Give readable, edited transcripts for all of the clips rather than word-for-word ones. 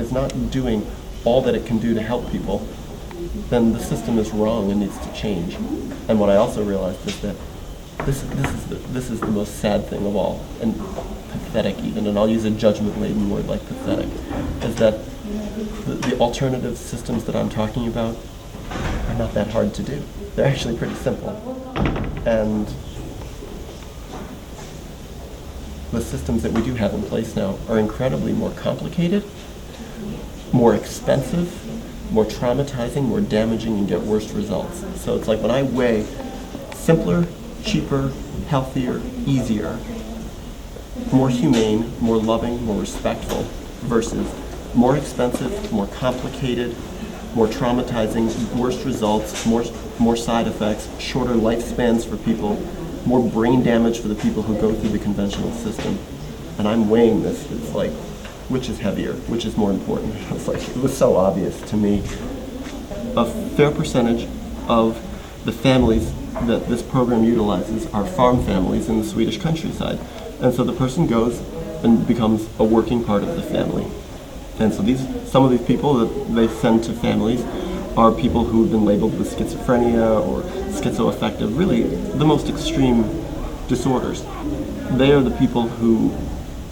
is not doing all that it can do to help people, then the system is wrong and needs to change. And what I also realized is that this is the most sad thing of all, and pathetic even, and I'll use a judgment-laden word like pathetic, is that the alternative systems that I'm talking about are not that hard to do. They're actually pretty simple. And the systems that we do have in place now are incredibly more complicated, more expensive, more traumatizing, more damaging, and get worse results. So it's like when I weigh simpler, cheaper, healthier, easier, more humane, more loving, more respectful, versus more expensive, more complicated, more traumatizing, worse results, more side effects, shorter lifespans for people, more brain damage for the people who go through the conventional system. And I'm weighing this. It's like, which is heavier? Which is more important? It's like, it was so obvious to me. A fair percentage of the families that this program utilizes are farm families in the Swedish countryside. And so the person goes and becomes a working part of the family. And so some of these people that they send to families are people who have been labeled with schizophrenia or schizoaffective, really the most extreme disorders. They are the people who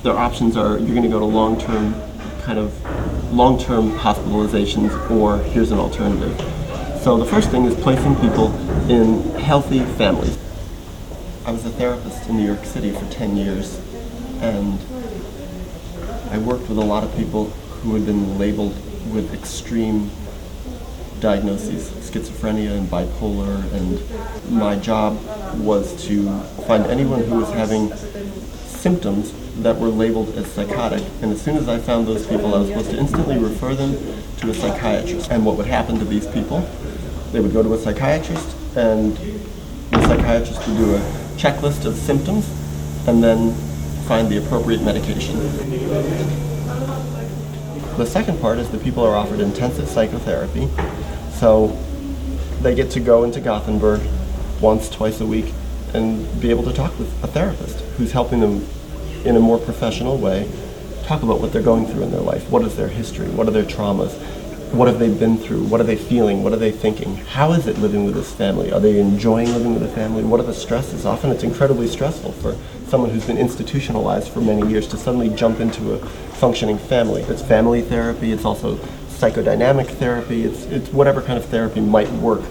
their options are, you're going to go to long-term hospitalizations, or here's an alternative. So the first thing is placing people in healthy families. I was a therapist in New York City for 10 years, and I worked with a lot of people who had been labeled with extreme diagnoses, schizophrenia and bipolar, and my job was to find anyone who was having symptoms that were labeled as psychotic, and as soon as I found those people, I was supposed to instantly refer them to a psychiatrist. And what would happen to these people? They would go to a psychiatrist, and the psychiatrist would do a checklist of symptoms, and then find the appropriate medication. The second part is that people are offered intensive psychotherapy, so they get to go into Gothenburg once, twice a week, and be able to talk with a therapist who's helping them in a more professional way talk about what they're going through in their life. What is their history? What are their traumas? What have they been through? What are they feeling? What are they thinking? How is it living with this family? Are they enjoying living with a family? What are the stresses? Often it's incredibly stressful for someone who's been institutionalized for many years to suddenly jump into a functioning family. It's family therapy, it's also psychodynamic therapy, it's whatever kind of therapy might work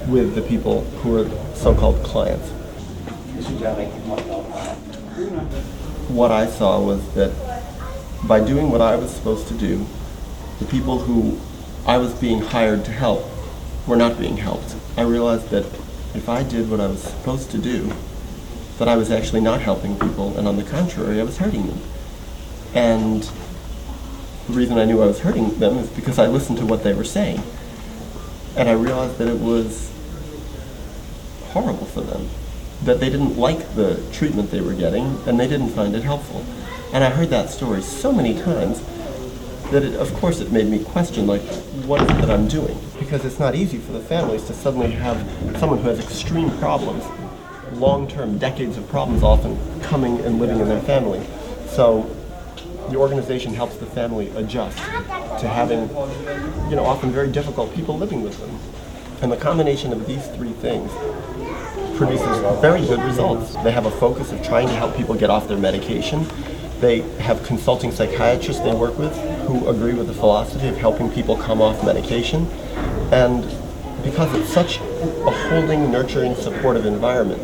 with the people who are so-called clients. What I saw was that by doing what I was supposed to do, the people who I was being hired to help were not being helped. I realized that if I did what I was supposed to do, that I was actually not helping people, and on the contrary, I was hurting them. And the reason I knew I was hurting them is because I listened to what they were saying. And I realized that it was horrible for them, that they didn't like the treatment they were getting, and they didn't find it helpful. And I heard that story so many times that of course it made me question, like, what is it that I'm doing? Because it's not easy for the families to suddenly have someone who has extreme problems, long-term, decades of problems often, coming and living in their family. So the organization helps the family adjust to having, often very difficult people living with them. And the combination of these three things produces very good results. They have a focus of trying to help people get off their medication. They have consulting psychiatrists they work with who agree with the philosophy of helping people come off medication. And because it's such a holding, nurturing, supportive environment,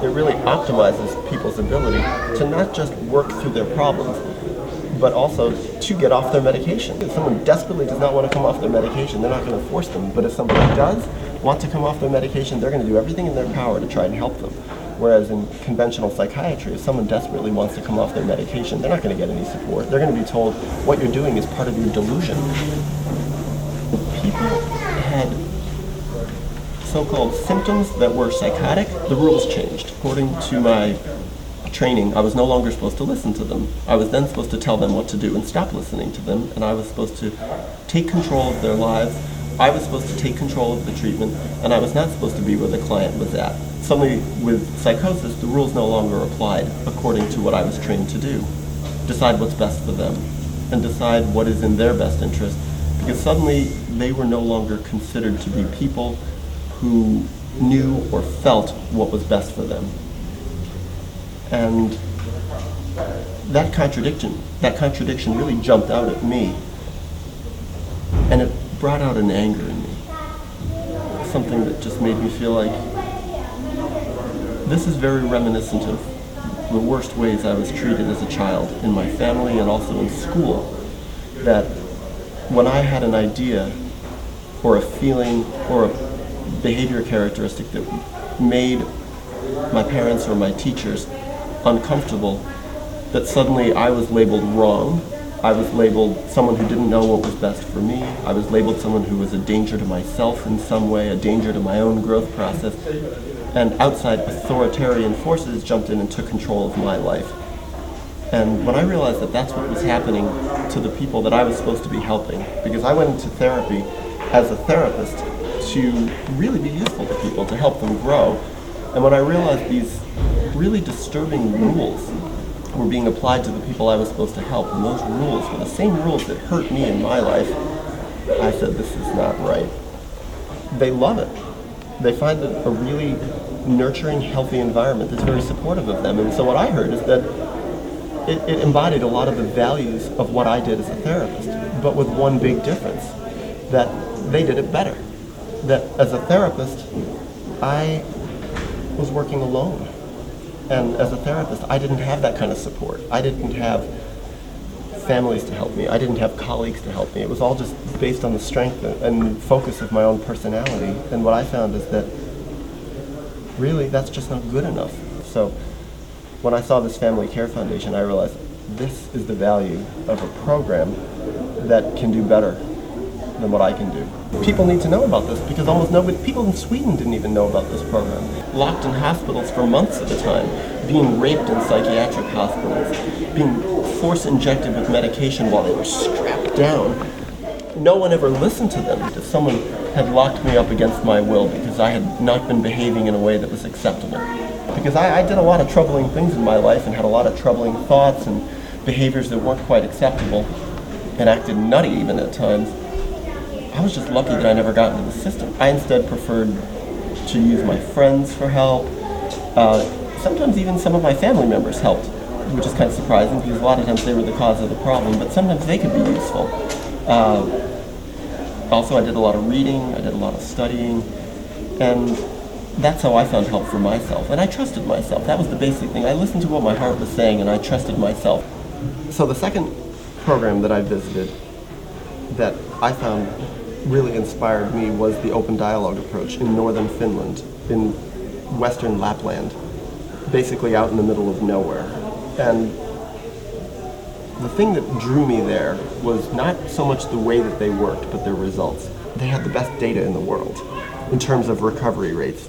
it really optimizes people's ability to not just work through their problems, but also to get off their medication. If someone desperately does not want to come off their medication, they're not going to force them. But if somebody does want to come off their medication, they're going to do everything in their power to try and help them. Whereas in conventional psychiatry, if someone desperately wants to come off their medication, they're not going to get any support. They're going to be told what you're doing is part of your delusion. People had so-called symptoms that were psychotic. The rules changed. According to my training, I was no longer supposed to listen to them. I was then supposed to tell them what to do and stop listening to them, and I was supposed to take control of their lives. I was supposed to take control of the treatment, and I was not supposed to be where the client was at. Suddenly, with psychosis, the rules no longer applied according to what I was trained to do. Decide what's best for them. and decide what is in their best interest, because suddenly they were no longer considered to be people who knew or felt what was best for them. And that contradiction really jumped out at me, and it brought out an anger in me. Something that just made me feel like this is very reminiscent of the worst ways I was treated as a child in my family and also in school. That when I had an idea or a feeling or a behavior characteristic that made my parents or my teachers uncomfortable, that suddenly I was labeled wrong. I was labeled someone who didn't know what was best for me. I was labeled someone who was a danger to myself in some way, a danger to my own growth process. And outside authoritarian forces jumped in and took control of my life. And when I realized that that's what was happening to the people that I was supposed to be helping, because I went into therapy as a therapist to really be useful to people, to help them grow. And when I realized these really disturbing rules were being applied to the people I was supposed to help, and those rules were the same rules that hurt me in my life, I said, this is not right. They love it. They find it a really nurturing, healthy environment that's very supportive of them. And so what I heard is that it embodied a lot of the values of what I did as a therapist, but with one big difference, that they did it better. That as a therapist, I was working alone. And as a therapist, I didn't have that kind of support. I didn't have families to help me. I didn't have colleagues to help me. It was all just based on the strength and focus of my own personality. And what I found is that really that's just not good enough. So when I saw this Family Care Foundation, I realized this is the value of a program that can do better than what I can do. People need to know about this because almost nobody, people in Sweden didn't even know about this program. Locked in hospitals for months at a time, being raped in psychiatric hospitals, being force injected with medication while they were strapped down. No one ever listened to them. If someone had locked me up against my will because I had not been behaving in a way that was acceptable. Because I did a lot of troubling things in my life and had a lot of troubling thoughts and behaviors that weren't quite acceptable and acted nutty even at times. I was just lucky that I never got into the system. I instead preferred to use my friends for help. Sometimes even some of my family members helped, which is kind of surprising because a lot of times they were the cause of the problem, but sometimes they could be useful. Also, I did a lot of reading, I did a lot of studying, and that's how I found help for myself. And I trusted myself. That was the basic thing. I listened to what my heart was saying, and I trusted myself. So the second program that I visited that I found really inspired me was the open dialogue approach in northern Finland, in western Lapland, basically out in the middle of nowhere. And the thing that drew me there was not so much the way that they worked, but their results. They had the best data in the world in terms of recovery rates.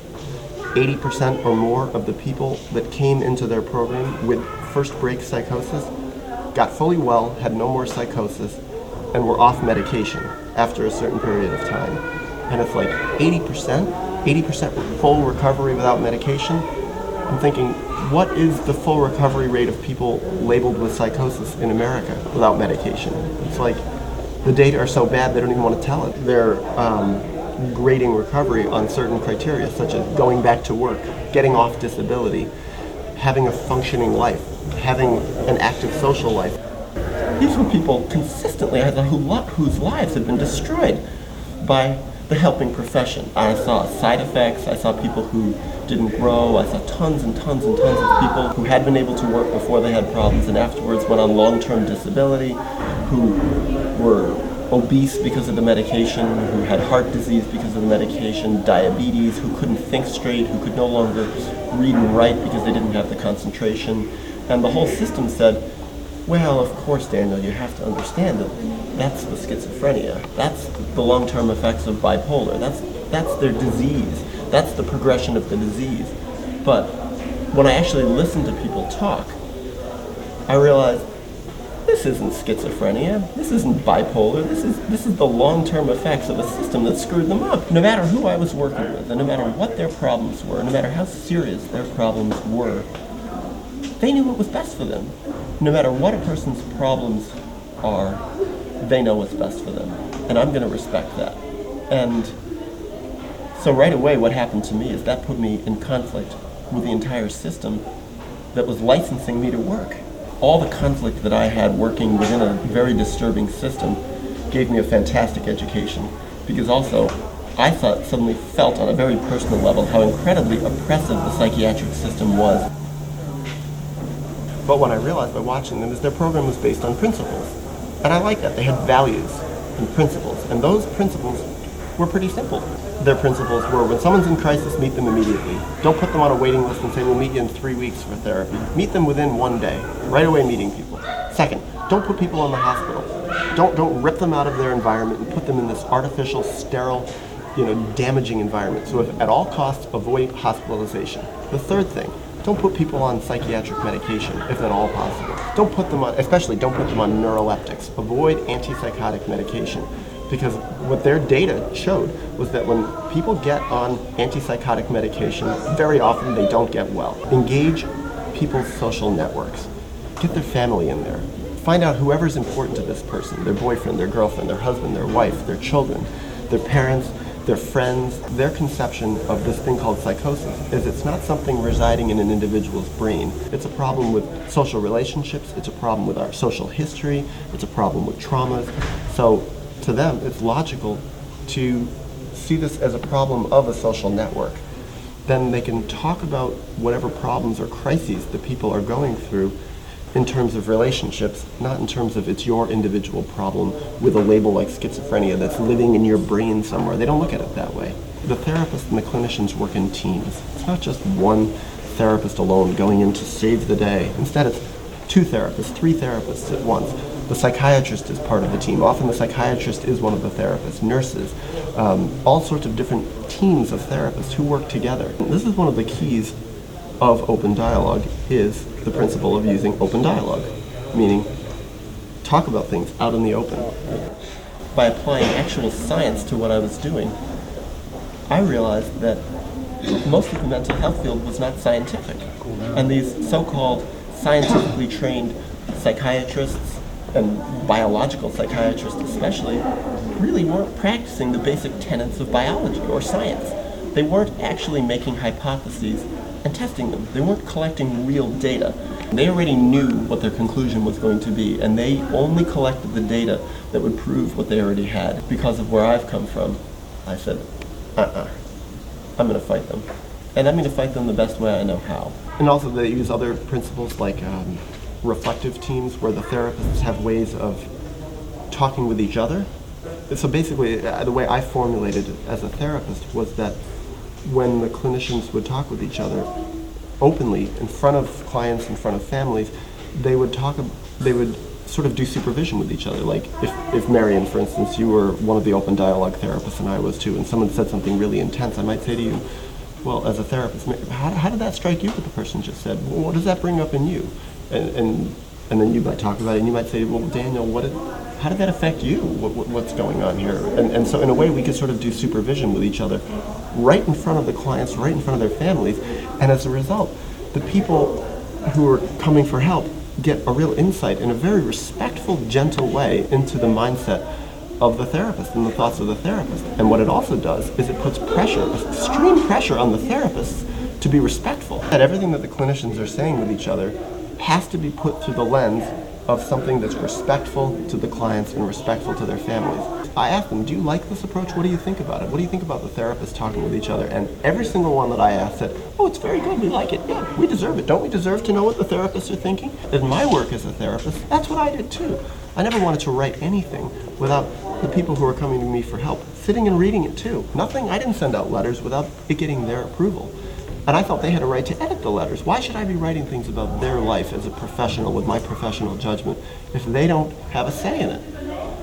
80% or more of the people that came into their program with first break psychosis got fully well, had no more psychosis, and were off medication after a certain period of time. And it's like 80% full recovery without medication. I'm thinking, what is the full recovery rate of people labeled with psychosis in America without medication? It's like the data are so bad they don't even want to tell it. They're grading recovery on certain criteria, such as going back to work, getting off disability, having a functioning life, having an active social life. These were people consistently whose lives had been destroyed by the helping profession. I saw side effects, I saw people who didn't grow, I saw tons and tons and tons of people who had been able to work before they had problems and afterwards went on long-term disability, who were obese because of the medication, who had heart disease because of the medication, diabetes, who couldn't think straight, who could no longer read and write because they didn't have the concentration. And the whole system said, well, of course, Daniel, you have to understand that that's the schizophrenia. That's the long-term effects of bipolar. That's their disease. That's the progression of the disease. But when I actually listened to people talk, I realized this isn't schizophrenia. This isn't bipolar. This is the long-term effects of a system that screwed them up. No matter who I was working with, and no matter what their problems were, no matter how serious their problems were, they knew what was best for them. No matter what a person's problems are, they know what's best for them. And I'm going to respect that. And so right away what happened to me is that put me in conflict with the entire system that was licensing me to work. All the conflict that I had working within a very disturbing system gave me a fantastic education, because also I suddenly felt on a very personal level how incredibly oppressive the psychiatric system was. But what I realized by watching them is their program was based on principles. And I like that. They had values and principles. And those principles were pretty simple. Their principles were, when someone's in crisis, meet them immediately. Don't put them on a waiting list and say, we'll meet you in 3 weeks for therapy. Meet them within 1 day. Right away meeting people. Second, don't put people in the hospital. Don't rip them out of their environment and put them in this artificial, sterile, damaging environment. So if at all costs, avoid hospitalization. The third thing, don't put people on psychiatric medication if at all possible. Especially don't put them on neuroleptics. Avoid antipsychotic medication, because what their data showed was that when people get on antipsychotic medication, very often they don't get well. Engage people's social networks. Get their family in there. Find out whoever's important to this person, their boyfriend, their girlfriend, their husband, their wife, their children, their parents, their friends. Their conception of this thing called psychosis is it's not something residing in an individual's brain. It's a problem with social relationships, it's a problem with our social history, it's a problem with traumas. So to them, it's logical to see this as a problem of a social network. Then they can talk about whatever problems or crises that people are going through in terms of relationships, not in terms of it's your individual problem with a label like schizophrenia that's living in your brain somewhere. They don't look at it that way. The therapists and the clinicians work in teams. It's not just one therapist alone going in to save the day. Instead, it's 2 therapists, 3 therapists at once. The psychiatrist is part of the team. Often the psychiatrist is one of the therapists, nurses, all sorts of different teams of therapists who work together. And this is one of the keys of open dialogue, is the principle of using open dialogue, meaning talk about things out in the open. By applying actual science to what I was doing, I realized that most of the mental health field was not scientific. And these so-called scientifically trained psychiatrists, and biological psychiatrists especially, really weren't practicing the basic tenets of biology or science. They weren't actually making hypotheses and testing them. They weren't collecting real data. They already knew what their conclusion was going to be, and they only collected the data that would prove what they already had. Because of where I've come from, I said, I'm going to fight them. And I'm going to fight them the best way I know how. And also they use other principles like reflective teams, where the therapists have ways of talking with each other. So basically, the way I formulated it as a therapist was that when the clinicians would talk with each other openly in front of clients, in front of families, they would sort of do supervision with each other. Like if Marion, for instance, you were one of the open dialogue therapists and I was too, and someone said something really intense, I might say to you, well, as a therapist, how did that strike you what the person just said? Well, what does that bring up in you? And then you might talk about it and you might say, well, Daniel, how did that affect you? What's going on here? And so in a way we could sort of do supervision with each other right in front of the clients, right in front of their families. And as a result, the people who are coming for help get a real insight in a very respectful, gentle way into the mindset of the therapist and the thoughts of the therapist. And what it also does is it puts pressure, extreme pressure on the therapists to be respectful. That everything that the clinicians are saying with each other has to be put through the lens of something that's respectful to the clients and respectful to their families. I asked them, do you like this approach? What do you think about it? What do you think about the therapists talking with each other? And every single one that I asked said, oh, it's very good, we like it. Yeah, we deserve it. Don't we deserve to know what the therapists are thinking? In my work as a therapist, that's what I did too. I never wanted to write anything without the people who are coming to me for help sitting and reading it too. I didn't send out letters without it getting their approval. And I felt they had a right to edit the letters. Why should I be writing things about their life as a professional with my professional judgment if they don't have a say in it?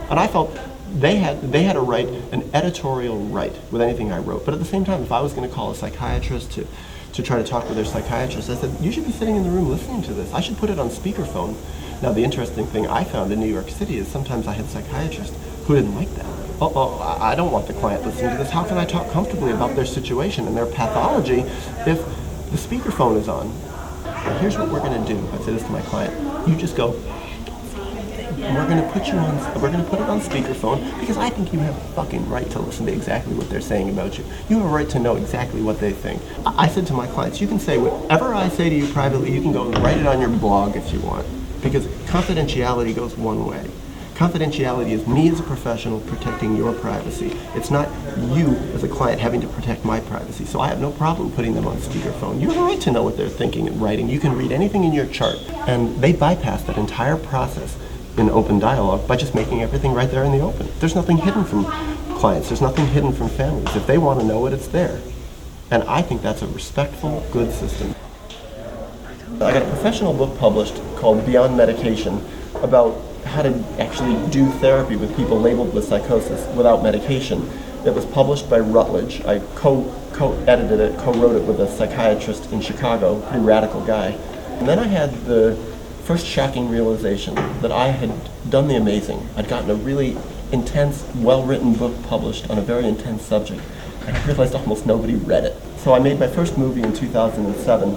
And I felt they had a right, an editorial right with anything I wrote. But at the same time, if I was going to call a psychiatrist to try to talk with their psychiatrist, I said, you should be sitting in the room listening to this. I should put it on speakerphone. Now, the interesting thing I found in New York City is sometimes I had psychiatrists who didn't like that. I don't want the client listening to this. How can I talk comfortably about their situation and their pathology if the speakerphone is on? Here's what we're going to do. I say this to my client. You just go, we're going to put it on speakerphone because I think you have a fucking right to listen to exactly what they're saying about you. You have a right to know exactly what they think. I said to my clients, you can say whatever I say to you privately, you can go and write it on your blog if you want, because confidentiality goes one way. Confidentiality is me as a professional protecting your privacy. It's not you as a client having to protect my privacy. So I have no problem putting them on speakerphone. You have a right to know what they're thinking and writing. You can read anything in your chart. And they bypass that entire process in open dialogue by just making everything right there in the open. There's nothing hidden from clients. There's nothing hidden from families. If they want to know it, it's there. And I think that's a respectful, good system. I got a professional book published called Beyond Medication about how to actually do therapy with people labeled with psychosis without medication. It was published by Routledge. I co-edited it, co-wrote it with a psychiatrist in Chicago, pretty radical guy. And then I had the first shocking realization that I had done the amazing. I'd gotten a really intense, well-written book published on a very intense subject, and I realized almost nobody read it. So I made my first movie in 2007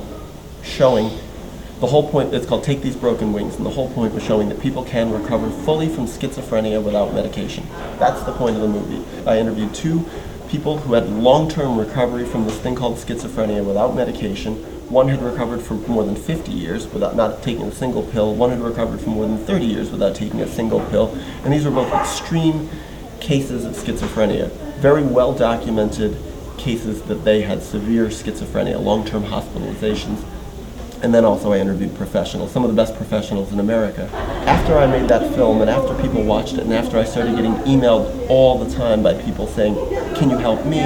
showing the whole point. It's called Take These Broken Wings, and the whole point was showing that people can recover fully from schizophrenia without medication. That's the point of the movie. I interviewed two people who had long-term recovery from this thing called schizophrenia without medication. One had recovered for more than 50 years without not taking a single pill. One had recovered for more than 30 years without taking a single pill. And these were both extreme cases of schizophrenia. Very well documented cases that they had severe schizophrenia, long-term hospitalizations. And then also I interviewed professionals, some of the best professionals in America. After I made that film and after people watched it and after I started getting emailed all the time by people saying, can you help me?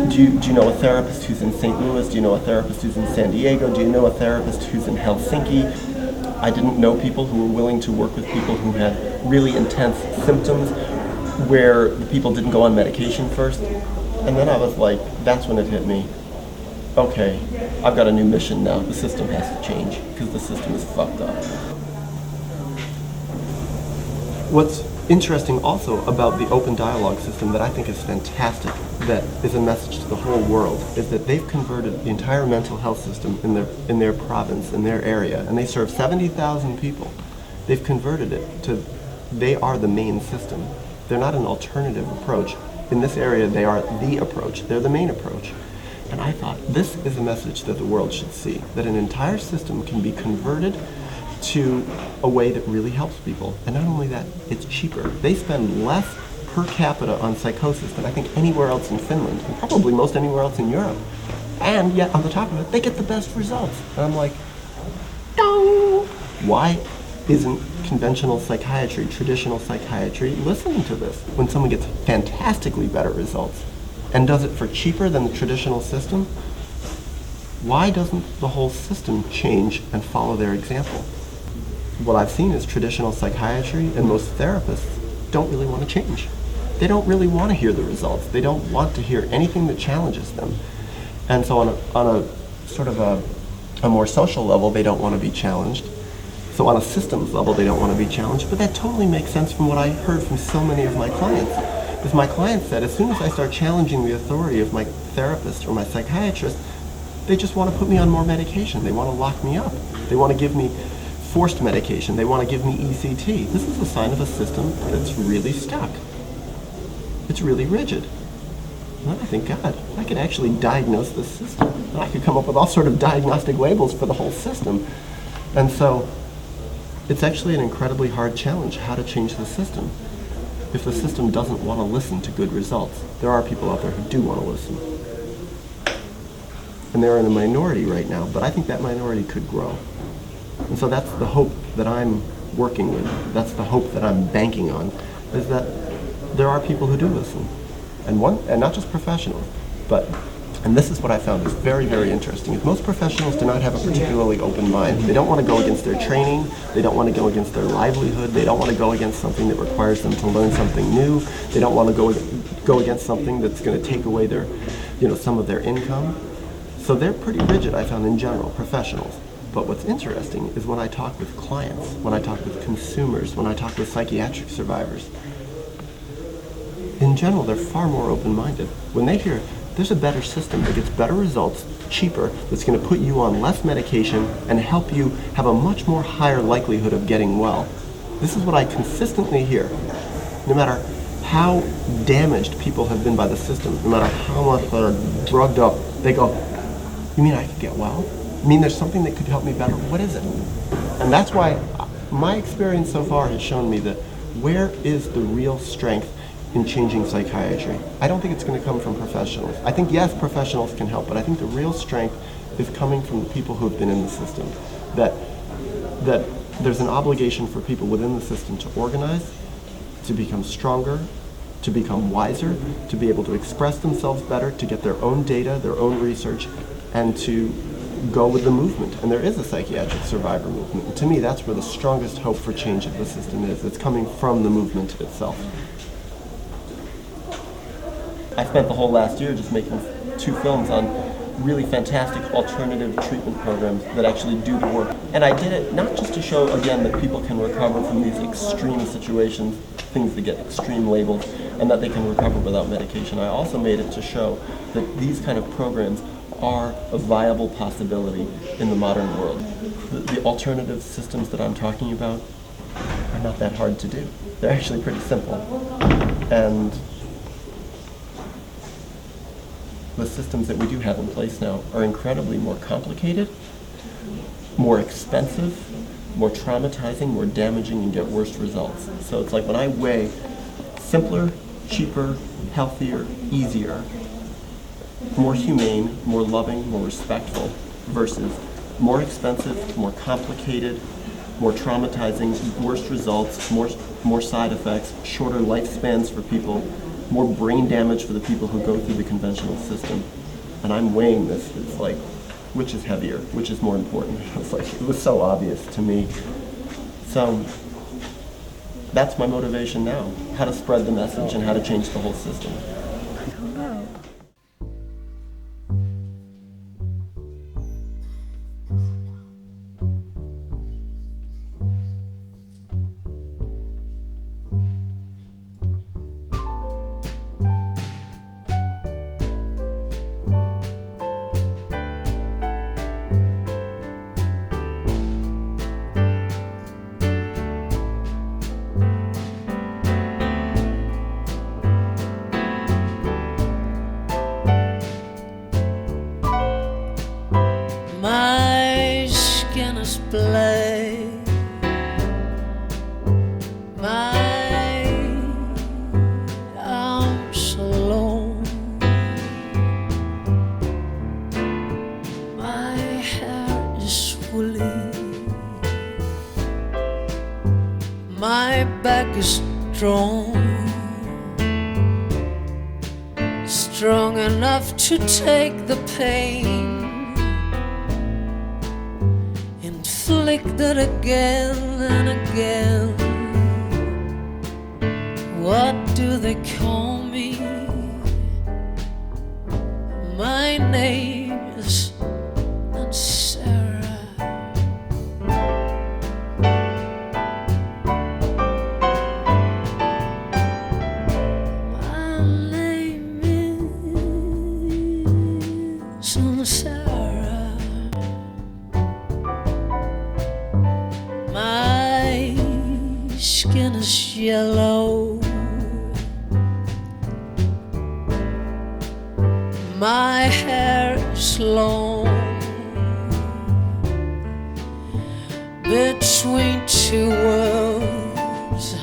Do you know a therapist who's in St. Louis? Do you know a therapist who's in San Diego? Do you know a therapist who's in Helsinki? I didn't know people who were willing to work with people who had really intense symptoms where the people didn't go on medication first. And then I was like, that's when it hit me. Okay, I've got a new mission now. The system has to change because the system is fucked up. What's interesting also about the open dialogue system that I think is fantastic, that is a message to the whole world, is that they've converted the entire mental health system in their province, in their area, and they serve 70,000 people. They've converted it to, they are the main system. They're not an alternative approach. In this area, they are the approach. They're the main approach. And I thought, this is a message that the world should see, that an entire system can be converted to a way that really helps people. And not only that, it's cheaper. They spend less per capita on psychosis than I think anywhere else in Finland, and probably most anywhere else in Europe. And yet, on the top of it, they get the best results. And I'm like, dong! Why isn't conventional psychiatry, traditional psychiatry, listening to this when someone gets fantastically better results? And does it for cheaper than the traditional system? Why doesn't the whole system change and follow their example? What I've seen is traditional psychiatry and most therapists don't really want to change. They don't really want to hear the results. They don't want to hear anything that challenges them. And so on a sort of a more social level, they don't want to be challenged. So on a systems level, they don't want to be challenged. But that totally makes sense from what I heard from so many of my clients. Because my clients said, as soon as I start challenging the authority of my therapist or my psychiatrist, they just want to put me on more medication. They want to lock me up. They want to give me forced medication. They want to give me ECT. This is a sign of a system that's really stuck. It's really rigid. And then I think, God, I could actually diagnose this system. And I could come up with all sort of diagnostic labels for the whole system. And so it's actually an incredibly hard challenge, how to change the system. If the system doesn't want to listen to good results, there are people out there who do want to listen. And they're in a minority right now, but I think that minority could grow. And so that's the hope that I'm working with. That's the hope that I'm banking on, is that there are people who do listen. And not just professionals, and this is what I found is very, very interesting, is most professionals do not have a particularly open mind. They don't want to go against their training. They don't want to go against their livelihood. They don't want to go against something that requires them to learn something new. They don't want to go against something that's going to take away their, some of their income. So they're pretty rigid, I found, in general, professionals. But what's interesting is when I talk with clients, when I talk with consumers, when I talk with psychiatric survivors, in general, they're far more open-minded. When they hear there's a better system that gets better results, cheaper, that's going to put you on less medication and help you have a much more higher likelihood of getting well, This is what I consistently hear. No matter how damaged people have been by the system, no matter how much they're drugged up, they go, you mean I could get well? You mean there's something that could help me better? What is it? And that's why my experience so far has shown me that where is the real strength in changing psychiatry? I don't think it's going to come from professionals. I think, yes, professionals can help, but I think the real strength is coming from the people who have been in the system. That there's an obligation for people within the system to organize, to become stronger, to become wiser, to be able to express themselves better, to get their own data, their own research, and to go with the movement. And there is a psychiatric survivor movement. And to me, that's where the strongest hope for change of the system is. It's coming from the movement itself. I spent the whole last year just making 2 films on really fantastic alternative treatment programs that actually do the work. And I did it not just to show, again, that people can recover from these extreme situations, things that get extreme labels, and that they can recover without medication. I also made it to show that these kind of programs are a viable possibility in the modern world. The alternative systems that I'm talking about are not that hard to do. They're actually pretty simple. And the systems that we do have in place now are incredibly more complicated, more expensive, more traumatizing, more damaging, and get worse results. So it's like when I weigh simpler, cheaper, healthier, easier, more humane, more loving, more respectful, versus more expensive, more complicated, more traumatizing, worse results, more side effects, shorter lifespans for people, more brain damage for the people who go through the conventional system. And I'm weighing this. It's like, which is heavier? Which is more important? It's like, it was so obvious to me. So that's my motivation now, how to spread the message and how to change the whole system. My skin is black, my arms alone, my hair is woolly, my back is strong enough to take the pain, inflicted again and again. What do they call me? My name is not Sarah. My name is not Sarah. My skin is yellow, my hair is long, between 2 worlds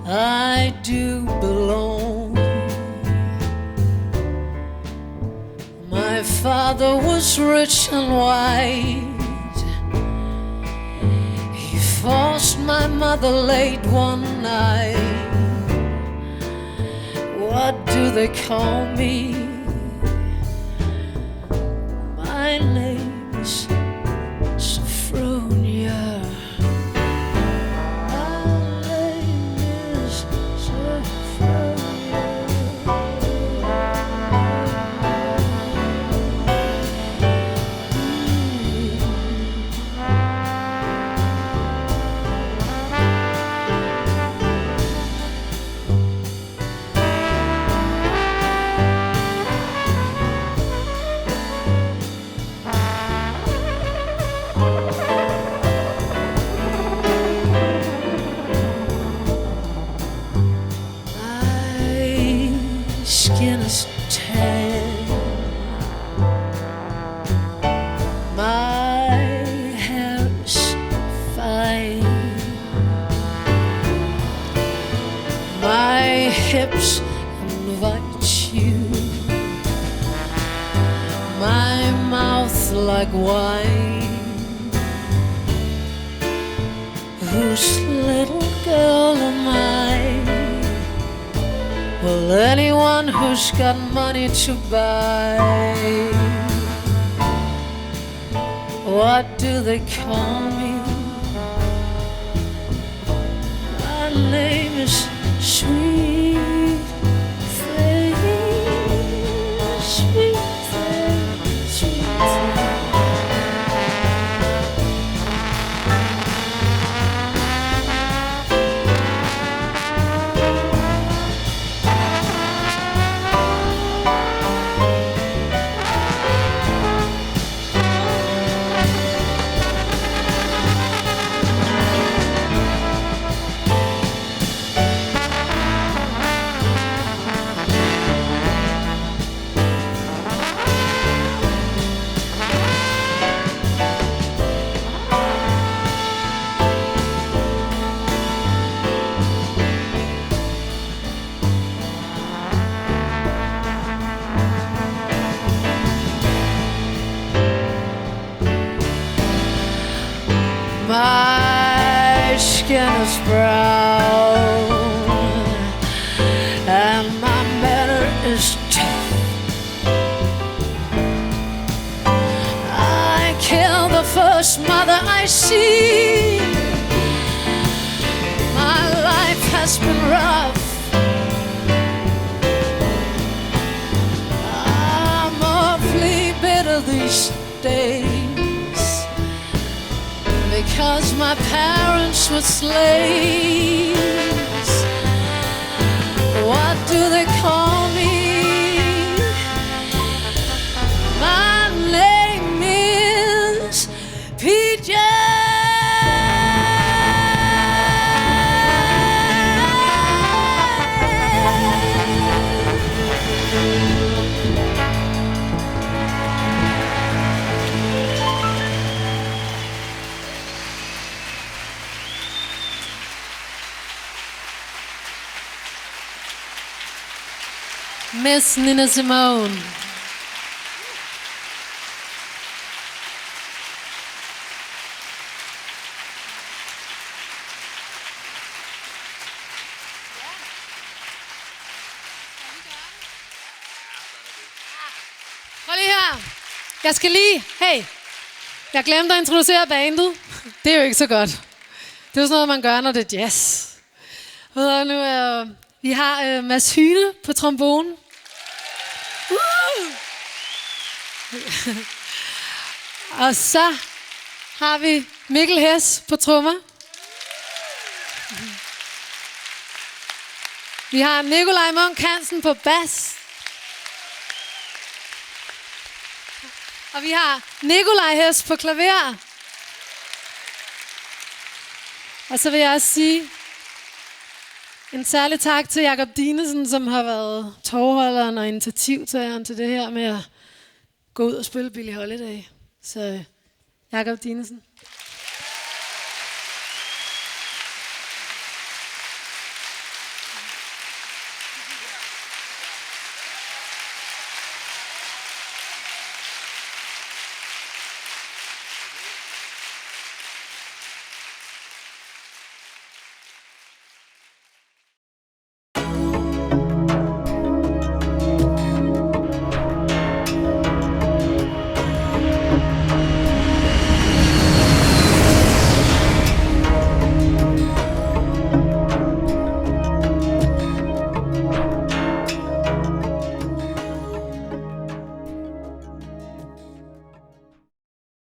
I do belong. My father was rich and white, forced my mother late one night. What do they call me? My name is Sophronia. My name is hips invite you. My mouth like wine. Whose little girl am I? Well, anyone who's got money to buy. What do they call me? My name is Sweet Thing, Sweet Thing, Sweet Thing. My skin is brown and my manner is tough. I kill the first mother I see. My life has been rough. I'm awfully bitter these days, because my parents were slaves. What do they call me? My name is PJ. Miss Nina Simone. Prøv lige her. Jeg skal lige... Hey, jeg glemte at introducere bandet. Det er jo ikke så godt. Det er jo sådan noget, man gør, når det er jazz. Og nu er... Vi har Mads Hyne på trombone. Og så har vi Mikkel Hess på trommer. Vi har Nikolaj Munk Hansen på bas. Og vi har Nikolaj Hess på klaver. Og så vil jeg også sige en særlig tak til Jakob Dinesen, som har været tovholderen og initiativtageren til det her med at gå ud og spille Billie Holiday. Så Jakob Dinesen.